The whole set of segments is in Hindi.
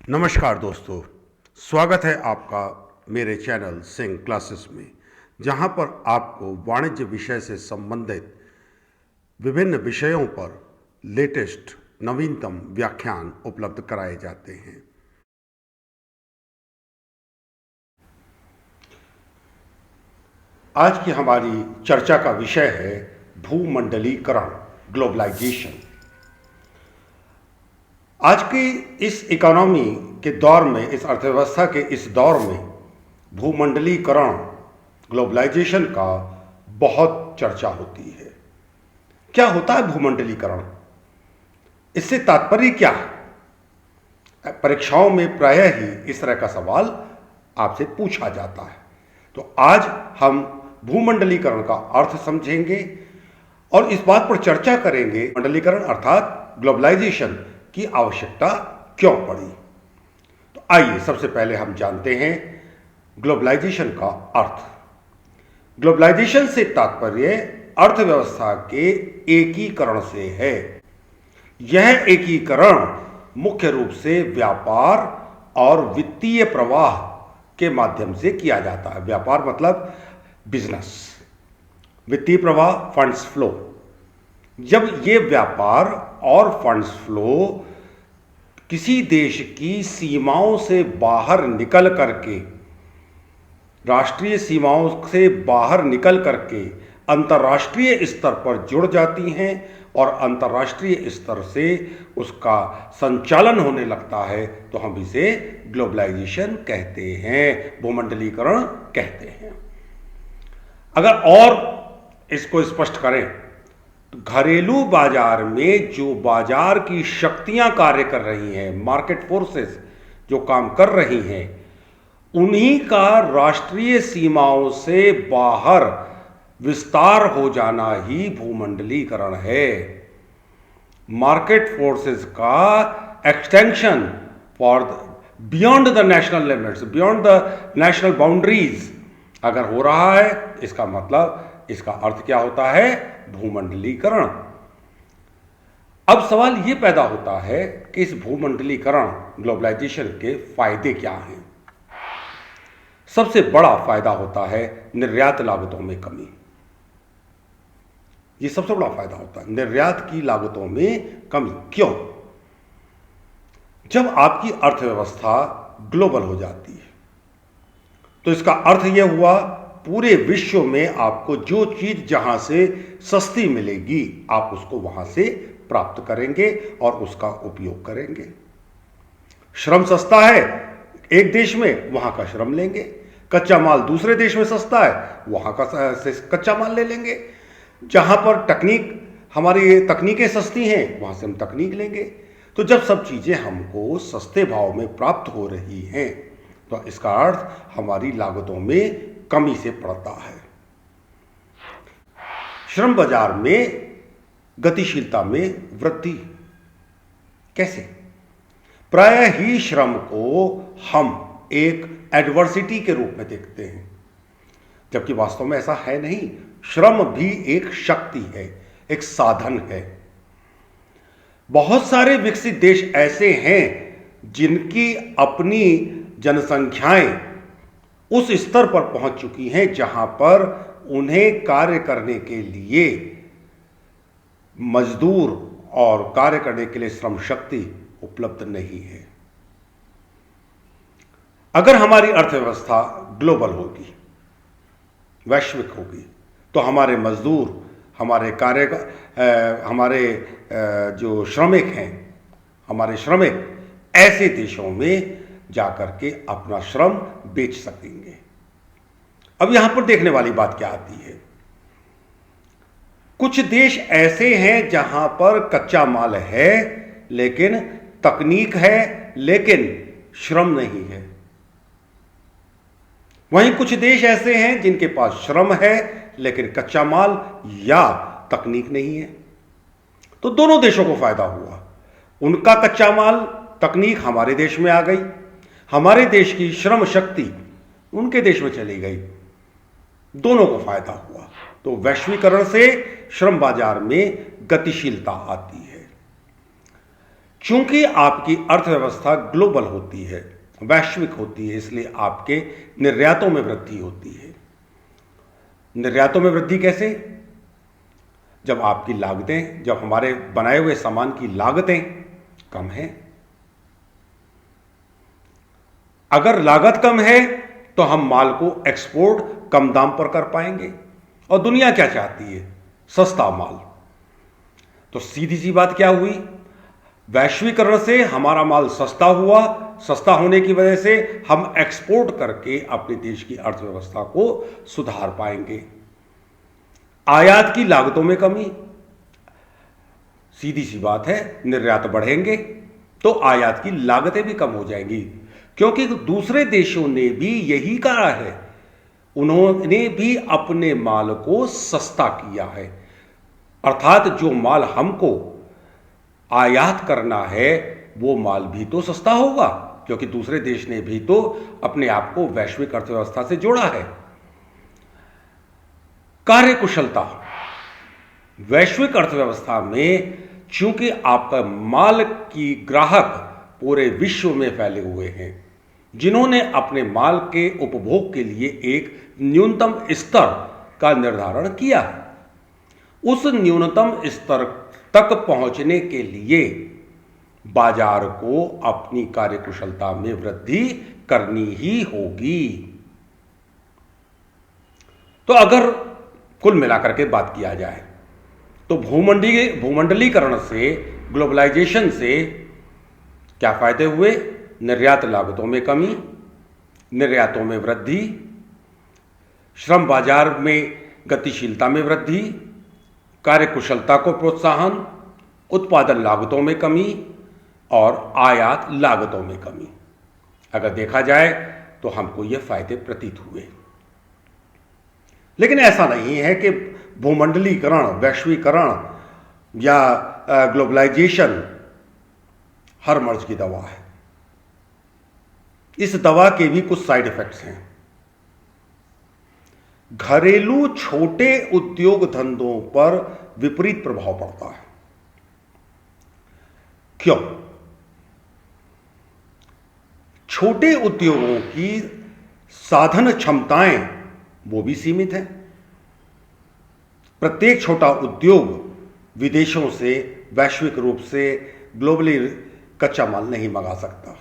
नमस्कार दोस्तों, स्वागत है आपका मेरे चैनल सिंह क्लासेस में, जहां पर आपको वाणिज्य विषय से संबंधित विभिन्न विषयों पर लेटेस्ट नवीनतम व्याख्यान उपलब्ध कराए जाते हैं। आज की हमारी चर्चा का विषय है भूमंडलीकरण, ग्लोबलाइजेशन। आज की इस इकोनॉमी के दौर में, इस अर्थव्यवस्था के इस दौर में भूमंडलीकरण, ग्लोबलाइजेशन का बहुत चर्चा होती है। क्या होता है भूमंडलीकरण? इससे तात्पर्य क्या है? परीक्षाओं में प्रायः ही इस तरह का सवाल आपसे पूछा जाता है। तो आज हम भूमंडलीकरण का अर्थ समझेंगे और इस बात पर चर्चा करेंगे मंडलीकरण अर्थात ग्लोबलाइजेशन की आवश्यकता क्यों पड़ी। तो आइए सबसे पहले हम जानते हैं ग्लोबलाइजेशन का अर्थ। ग्लोबलाइजेशन से तात्पर्य अर्थव्यवस्था के एकीकरण से है। यह एकीकरण मुख्य रूप से व्यापार और वित्तीय प्रवाह के माध्यम से किया जाता है। व्यापार मतलब बिजनेस, वित्तीय प्रवाह फंड्स फ्लो। जब ये व्यापार और फंड्स फ्लो किसी देश की सीमाओं से बाहर निकल करके, राष्ट्रीय सीमाओं से बाहर निकल करके अंतर्राष्ट्रीय स्तर पर जुड़ जाती हैं और अंतर्राष्ट्रीय स्तर से उसका संचालन होने लगता है, तो हम इसे ग्लोबलाइजेशन कहते हैं, भूमंडलीकरण कहते हैं। अगर और इसको स्पष्ट करें तो घरेलू बाजार में जो बाजार की शक्तियां कार्य कर रही हैं, मार्केट फोर्सेस जो काम कर रही हैं, उन्हीं का राष्ट्रीय सीमाओं से बाहर विस्तार हो जाना ही भूमंडलीकरण है। मार्केट फोर्सेस का extension for beyond the national limits, beyond the national boundaries अगर हो रहा है, इसका मतलब, इसका अर्थ क्या होता है? भूमंडलीकरण। अब सवाल यह पैदा होता है कि इस भूमंडलीकरण, ग्लोबलाइजेशन के फायदे क्या हैं? सबसे बड़ा फायदा होता है निर्यात लागतों में कमी। यह सबसे बड़ा फायदा होता है, निर्यात की लागतों में कमी। क्यों? जब आपकी अर्थव्यवस्था ग्लोबल हो जाती है तो इसका अर्थ यह हुआ पूरे विश्व में आपको जो चीज जहां से सस्ती मिलेगी आप उसको वहां से प्राप्त करेंगे और उसका उपयोग करेंगे। श्रम सस्ता है एक देश में, वहां का श्रम लेंगे। कच्चा माल दूसरे देश में सस्ता है, वहां का कच्चा माल ले लेंगे। जहां पर हमारी तकनीकें सस्ती हैं, वहां से हम तकनीक लेंगे। तो जब सब चीजें हमको सस्ते भाव में प्राप्त हो रही हैं तो इसका अर्थ हमारी लागतों में कमी से पड़ता है। श्रम बाजार में गतिशीलता में वृद्धि कैसे? प्रायः ही श्रम को हम एक एडवर्सिटी के रूप में देखते हैं, जबकि वास्तव में ऐसा है नहीं। श्रम भी एक शक्ति है, एक साधन है। बहुत सारे विकसित देश ऐसे हैं जिनकी अपनी जनसंख्याएं उस स्तर पर पहुंच चुकी हैं जहां पर उन्हें कार्य करने के लिए मजदूर और कार्य करने के लिए श्रम शक्ति उपलब्ध नहीं है। अगर हमारी अर्थव्यवस्था ग्लोबल होगी, वैश्विक होगी, तो हमारे मजदूर, हमारे जो श्रमिक हैं, हमारे श्रमिक ऐसे देशों में जाकर के अपना श्रम बेच सकेंगे। अब यहां पर देखने वाली बात क्या आती है? कुछ देश ऐसे हैं जहां पर कच्चा माल है लेकिन तकनीक है लेकिन श्रम नहीं है। वहीं कुछ देश ऐसे हैं जिनके पास श्रम है लेकिन कच्चा माल या तकनीक नहीं है। तो दोनों देशों को फायदा हुआ। उनका कच्चा माल, तकनीक हमारे देश में आ गई, हमारे देश की श्रम शक्ति उनके देश में चली गई, दोनों को फायदा हुआ। तो वैश्वीकरण से श्रम बाजार में गतिशीलता आती है। चूंकि आपकी अर्थव्यवस्था ग्लोबल होती है, वैश्विक होती है, इसलिए आपके निर्यातों में वृद्धि होती है। निर्यातों में वृद्धि कैसे? जब आपकी लागतें, जब हमारे बनाए हुए सामान की लागतें कम हैं। अगर लागत कम है तो हम माल को एक्सपोर्ट कम दाम पर कर पाएंगे, और दुनिया क्या चाहती है? सस्ता माल। तो सीधी सी बात क्या हुई? वैश्वीकरण से हमारा माल सस्ता हुआ, सस्ता होने की वजह से हम एक्सपोर्ट करके अपने देश की अर्थव्यवस्था को सुधार पाएंगे। आयात की लागतों में कमी, सीधी सी बात है, निर्यात बढ़ेंगे तो आयात की लागतें भी कम हो जाएंगी, क्योंकि दूसरे देशों ने भी यही कहा है, उन्होंने भी अपने माल को सस्ता किया है। अर्थात जो माल हमको आयात करना है वो माल भी तो सस्ता होगा, क्योंकि दूसरे देश ने भी तो अपने आप को वैश्विक अर्थव्यवस्था से जोड़ा है। कार्यकुशलता, वैश्विक अर्थव्यवस्था में चूंकि आपका माल की ग्राहक पूरे विश्व में फैले हुए हैं, जिन्होंने अपने माल के उपभोग के लिए एक न्यूनतम स्तर का निर्धारण किया है, उस न्यूनतम स्तर तक पहुंचने के लिए बाजार को अपनी कार्यकुशलता में वृद्धि करनी ही होगी। तो अगर कुल मिलाकर के बात किया जाए तो भूमंडलीकरण से, ग्लोबलाइजेशन से क्या फायदे हुए? निर्यात लागतों में कमी, निर्यातों में वृद्धि, श्रम बाजार में गतिशीलता में वृद्धि, कार्यकुशलता को प्रोत्साहन, उत्पादन लागतों में कमी और आयात लागतों में कमी। अगर देखा जाए तो हमको ये फायदे प्रतीत हुए। लेकिन ऐसा नहीं है कि भूमंडलीकरण, वैश्वीकरण या ग्लोबलाइजेशन हर मर्ज की दवा है। इस दवा के भी कुछ साइड इफेक्ट्स हैं। घरेलू छोटे उद्योग धंधों पर विपरीत प्रभाव पड़ता है। क्यों? छोटे उद्योगों की साधन क्षमताएं वो भी सीमित है। प्रत्येक छोटा उद्योग विदेशों से, वैश्विक रूप से, ग्लोबली कच्चा माल नहीं मंगा सकता,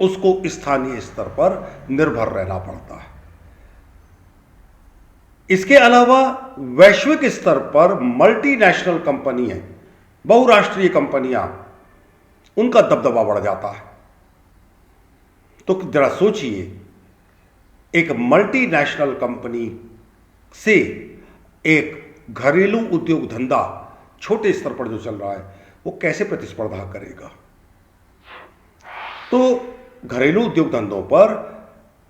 उसको स्थानीय स्तर पर निर्भर रहना पड़ता है। इसके अलावा वैश्विक स्तर पर मल्टीनेशनल कंपनी है, बहुराष्ट्रीय कंपनियां, उनका दबदबा बढ़ जाता है। तो जरा सोचिए, एक मल्टीनेशनल कंपनी से एक घरेलू उद्योग धंधा छोटे स्तर पर जो चल रहा है वो कैसे प्रतिस्पर्धा करेगा? तो घरेलू उद्योग धंधों पर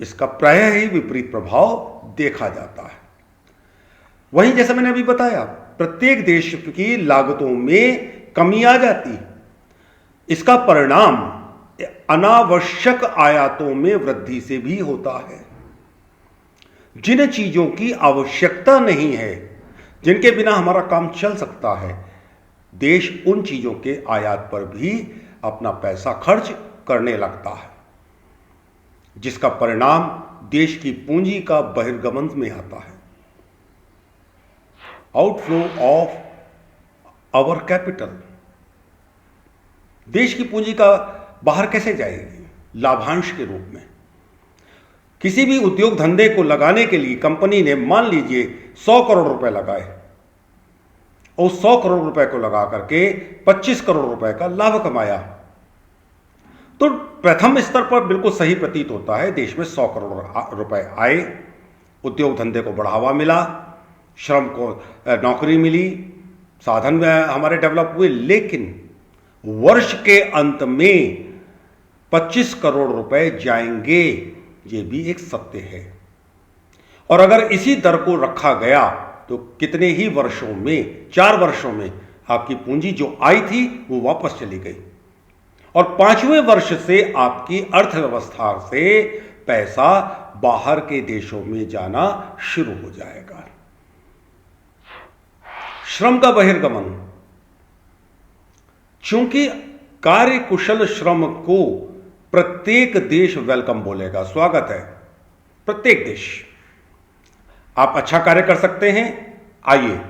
इसका प्रायः ही विपरीत प्रभाव देखा जाता है। वहीं जैसा मैंने अभी बताया, प्रत्येक देश की लागतों में कमी आ जाती है। इसका परिणाम अनावश्यक आयातों में वृद्धि से भी होता है। जिन चीजों की आवश्यकता नहीं है, जिनके बिना हमारा काम चल सकता है, देश उन चीजों के आयात पर भी अपना पैसा खर्च करने लगता है, जिसका परिणाम देश की पूंजी का बहिर्गमन में आता है। आउटफ्लो ऑफ आवर कैपिटल, देश की पूंजी का बाहर कैसे जाएगी? लाभांश के रूप में। किसी भी उद्योग धंधे को लगाने के लिए कंपनी ने मान लीजिए 100 करोड़ रुपए लगाए, और 100 करोड़ रुपए को लगा करके 25 करोड़ रुपए का लाभ कमाया, तो प्रथम स्तर पर बिल्कुल सही प्रतीत होता है, देश में 100 करोड़ रुपए आए, उद्योग धंधे को बढ़ावा मिला, श्रम को नौकरी मिली, साधन हमारे डेवलप हुए। लेकिन वर्ष के अंत में 25 करोड़ रुपए जाएंगे, ये भी एक सत्य है। और अगर इसी दर को रखा गया तो कितने ही वर्षों में, 4 वर्षों में आपकी पूंजी जो आई थी वो वापस चली गई, और 5वें वर्ष से आपकी अर्थव्यवस्था से पैसा बाहर के देशों में जाना शुरू हो जाएगा। श्रम का बहिर्गमन, चूंकि कार्य कुशल श्रम को प्रत्येक देश वेलकम बोलेगा, स्वागत है। प्रत्येक देश, आप अच्छा कार्य कर सकते हैं, आइए।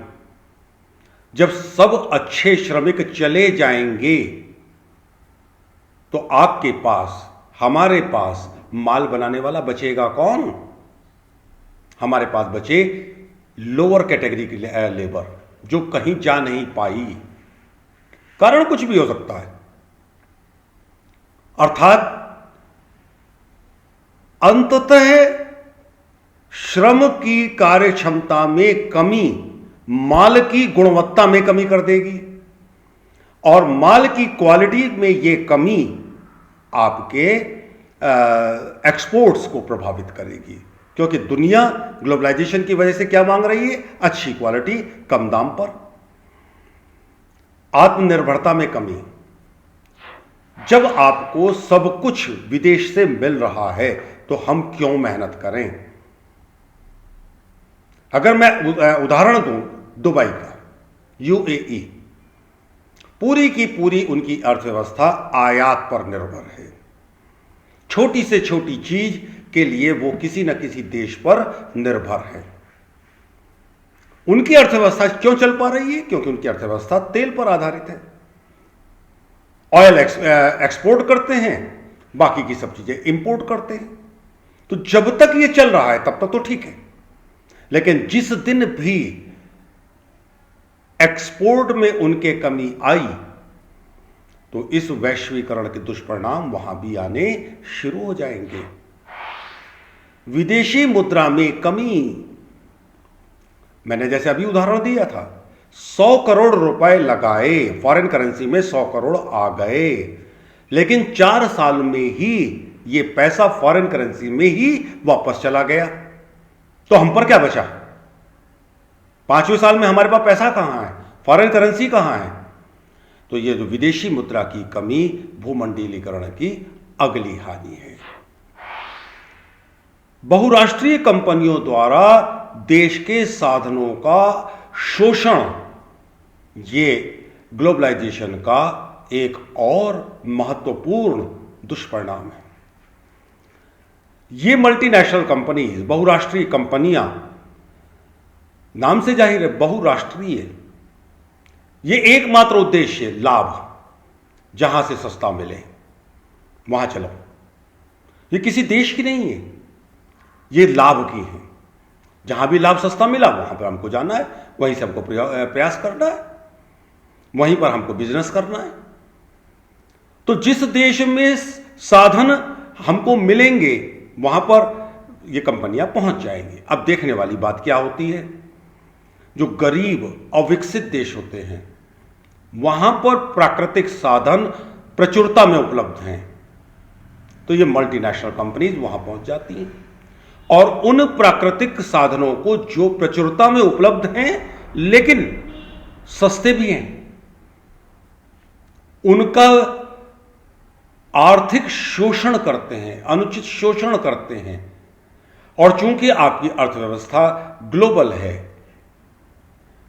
जब सब अच्छे श्रमिक चले जाएंगे तो आपके पास, हमारे पास माल बनाने वाला बचेगा कौन? हमारे पास बचे लोअर कैटेगरी की लेबर, जो कहीं जा नहीं पाई। कारण कुछ भी हो सकता है। अर्थात अंततः श्रम की कार्य क्षमता में कमी माल की गुणवत्ता में कमी कर देगी, और माल की क्वालिटी में यह कमी आपके एक्सपोर्ट्स को प्रभावित करेगी। क्योंकि दुनिया ग्लोबलाइजेशन की वजह से क्या मांग रही है? अच्छी क्वालिटी, कम दाम पर। आत्मनिर्भरता में कमी। जब आपको सब कुछ विदेश से मिल रहा है तो हम क्यों मेहनत करें? अगर मैं उदाहरण दूं दुबई का, यूएई, पूरी की पूरी उनकी अर्थव्यवस्था आयात पर निर्भर है। छोटी से छोटी चीज के लिए वो किसी न किसी देश पर निर्भर है। उनकी अर्थव्यवस्था क्यों चल पा रही है? क्योंकि उनकी अर्थव्यवस्था तेल पर आधारित है। ऑयल एक्सपोर्ट करते हैं, बाकी की सब चीजें इंपोर्ट करते हैं। तो जब तक ये चल रहा है तब तक तो ठीक है, लेकिन जिस दिन भी एक्सपोर्ट में उनके कमी आई तो इस वैश्वीकरण के दुष्परिणाम वहां भी आने शुरू हो जाएंगे। विदेशी मुद्रा में कमी, मैंने जैसे अभी उदाहरण दिया था, 100 करोड़ रुपए लगाए, फॉरेन करेंसी में 100 करोड़ आ गए, लेकिन 4 साल में ही ये पैसा फॉरेन करेंसी में ही वापस चला गया। तो हम पर क्या बचा? 5वें साल में हमारे पास पैसा कहां है? फॉरेन करेंसी कहां है? तो ये जो विदेशी मुद्रा की कमी भूमंडलीकरण की अगली हानि है। बहुराष्ट्रीय कंपनियों द्वारा देश के साधनों का शोषण, ये ग्लोबलाइजेशन का एक और महत्वपूर्ण दुष्परिणाम है। ये मल्टीनेशनल कंपनीज, बहुराष्ट्रीय कंपनियां, नाम से जाहिर है बहुराष्ट्रीय, ये एकमात्र उद्देश्य लाभ, जहां से सस्ता मिले वहां चलो। ये किसी देश की नहीं है, ये लाभ की है। जहां भी लाभ सस्ता मिला वहां पर हमको जाना है, वहीं से हमको प्रयास करना है, वहीं पर हमको बिजनेस करना है। तो जिस देश में साधन हमको मिलेंगे वहां पर ये कंपनियां पहुंच जाएंगी। अब देखने वाली बात क्या होती है, जो गरीब अविकसित देश होते हैं वहां पर प्राकृतिक साधन प्रचुरता में उपलब्ध हैं, तो ये मल्टीनेशनल कंपनीज वहां पहुंच जाती हैं और उन प्राकृतिक साधनों को जो प्रचुरता में उपलब्ध हैं लेकिन सस्ते भी हैं, उनका आर्थिक शोषण करते हैं, अनुचित शोषण करते हैं। और चूंकि आपकी अर्थव्यवस्था ग्लोबल है,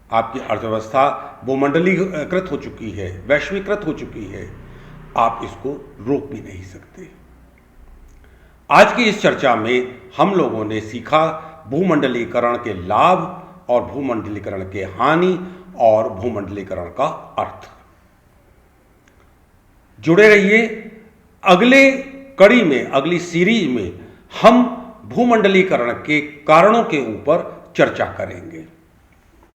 आपकी अर्थव्यवस्था भूमंडलीकृत हो चुकी है, वैश्वीकृत हो चुकी है, आप इसको रोक भी नहीं सकते। आज की इस चर्चा में हम लोगों ने सीखा भूमंडलीकरण के लाभ और भूमंडलीकरण के हानि और भूमंडलीकरण का अर्थ। जुड़े रहिए, अगले कड़ी में, अगली सीरीज में हम भूमंडलीकरण के कारणों के ऊपर चर्चा करेंगे।